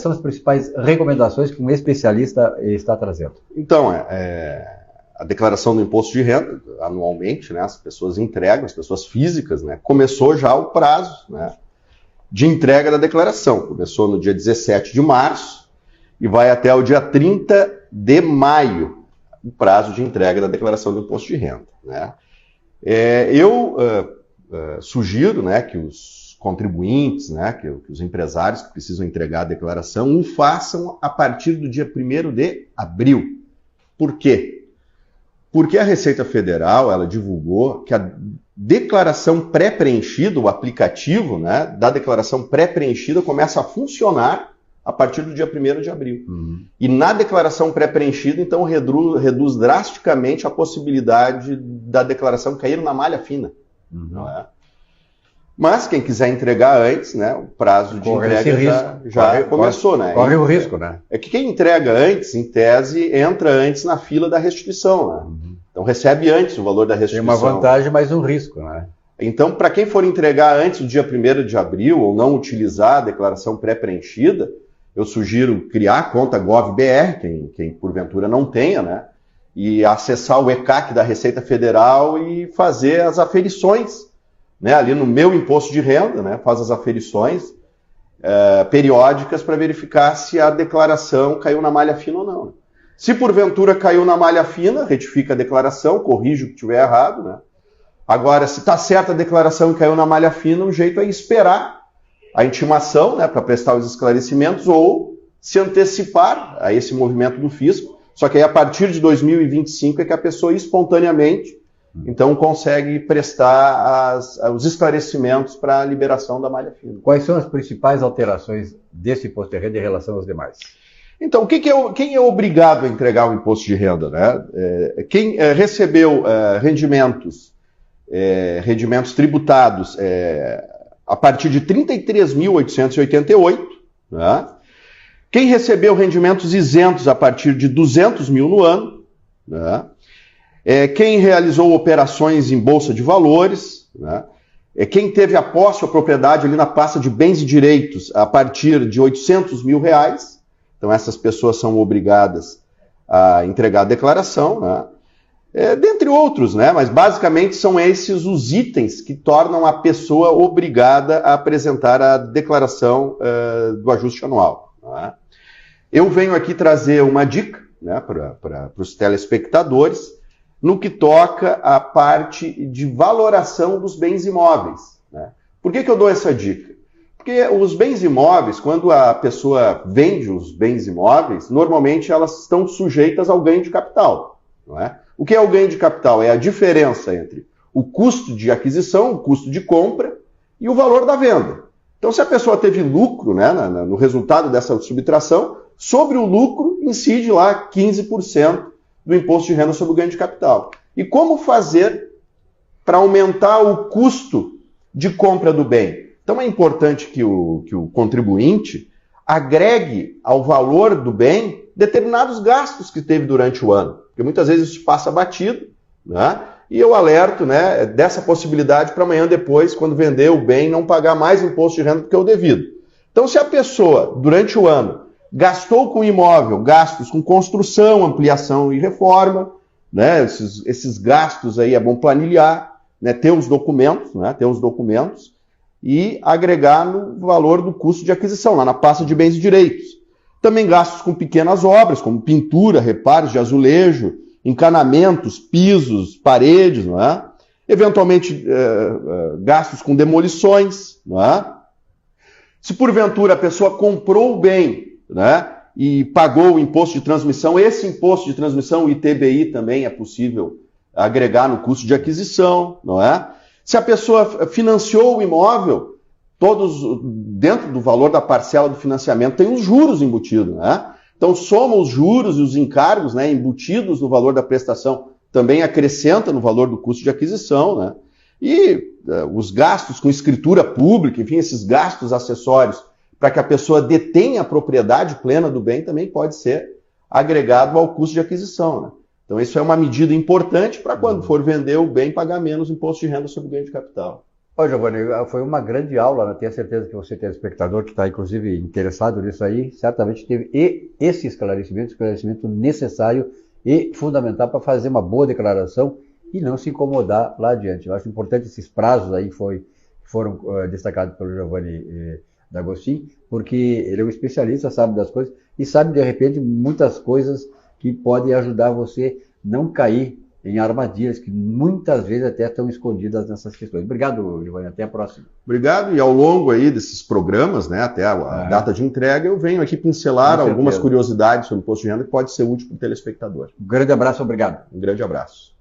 são as principais recomendações que um especialista está trazendo? Então, a declaração do imposto de renda, anualmente, né, as pessoas entregam, as pessoas físicas, né, começou já o prazo, né, de entrega da declaração. Começou no dia 17 de março e vai até o dia 30 de maio, o prazo de entrega da declaração do imposto de renda, né. Eu sugiro, né, que os contribuintes, né, que os empresários que precisam entregar a declaração o façam a partir do dia 1º de abril. Por quê? Porque a Receita Federal, ela divulgou que a declaração pré-preenchida, o aplicativo, né, da declaração pré-preenchida começa a funcionar a partir do dia 1º de abril. E na declaração pré-preenchida, então, reduz drasticamente a possibilidade da declaração cair na malha fina. Não é? Mas quem quiser entregar antes, né, o prazo de entrega já começou, né? Corre o risco, né? É que quem entrega antes, em tese, entra antes na fila da restituição, né? Então recebe antes o valor da restituição. Tem uma vantagem, mas um risco, né? Então, para quem for entregar antes do dia 1º de abril ou não utilizar a declaração pré-preenchida, eu sugiro criar a conta GovBR, quem porventura não tenha, né? E acessar o ECAC da Receita Federal e fazer as aferições, né? Ali no meu imposto de renda, né? Faz as aferições periódicas para verificar se a declaração caiu na malha fina ou não. Se porventura caiu na malha fina, retifica a declaração, corrige o que tiver errado, né? Agora, se está certa a declaração e caiu na malha fina, o jeito é esperar a intimação, né, para prestar os esclarecimentos ou se antecipar a esse movimento do fisco. Só que aí a partir de 2025 é que a pessoa espontaneamente então consegue prestar os esclarecimentos para a liberação da malha fina. Quais são as principais alterações desse imposto de renda em relação aos demais? Então, quem é obrigado a entregar o imposto de renda, né? Quem recebeu rendimentos tributados a partir de 33.888, né? Quem recebeu rendimentos isentos a partir de 200 mil no ano, né? Quem realizou operações em bolsa de valores, né? Quem teve a posse ou propriedade ali na pasta de bens e direitos a partir de 800 mil reais, então essas pessoas são obrigadas a entregar a declaração, né? Dentre outros, né? Mas basicamente são esses os itens que tornam a pessoa obrigada a apresentar a declaração do ajuste anual, né? Eu venho aqui trazer uma dica, né, para os telespectadores no que toca à parte de valoração dos bens imóveis, né? Por que eu dou essa dica? Porque os bens imóveis, quando a pessoa vende os bens imóveis, normalmente elas estão sujeitas ao ganho de capital, não é? O que é o ganho de capital? É a diferença entre o custo de aquisição, o custo de compra e o valor da venda. Então, se a pessoa teve lucro, né, no resultado dessa subtração, sobre o lucro incide lá 15% do imposto de renda sobre o ganho de capital. E como fazer para aumentar o custo de compra do bem? Então, é importante que o contribuinte agregue ao valor do bem determinados gastos que teve durante o ano. Porque muitas vezes isso passa batido, né? E eu alerto, né, dessa possibilidade para amanhã depois, quando vender o bem, não pagar mais imposto de renda do que o devido. Então, se a pessoa, durante o ano, gastou com imóvel, gastos com construção, ampliação e reforma, né, esses gastos aí é bom planilhar, né, ter os documentos, e agregar no valor do custo de aquisição, lá na pasta de bens e direitos. Também gastos com pequenas obras, como pintura, reparos de azulejo, encanamentos, pisos, paredes, não é? Eventualmente gastos com demolições, não é? Se porventura a pessoa comprou o bem, né, e pagou o imposto de transmissão, esse imposto de transmissão, o ITBI, também é possível agregar no custo de aquisição, não é? Se a pessoa financiou o imóvel, todos dentro do valor da parcela do financiamento tem os juros embutidos, né? Então soma os juros e os encargos, né, embutidos no valor da prestação, também acrescenta no valor do custo de aquisição, né? E os gastos com escritura pública, enfim, esses gastos acessórios para que a pessoa detenha a propriedade plena do bem também pode ser agregado ao custo de aquisição, né? Então isso é uma medida importante para quando for vender o bem pagar menos imposto de renda sobre o ganho de capital. Ô, Giovanni, foi uma grande aula, né? Tenho certeza que você, telespectador, que está inclusive interessado nisso aí, certamente teve esse esclarecimento necessário e fundamental para fazer uma boa declaração e não se incomodar lá adiante. Eu acho importante esses prazos aí foram destacados pelo Giovanni D'Agostin, porque ele é um especialista, sabe das coisas e sabe, de repente, muitas coisas que podem ajudar você não cair em armadilhas que muitas vezes até estão escondidas nessas questões. Obrigado, Giovanni. Até a próxima. Obrigado. E ao longo aí desses programas, né, até a data de entrega, eu venho aqui pincelar algumas curiosidades sobre o imposto de renda que pode ser útil para o telespectador. Um grande abraço, obrigado. Um grande abraço.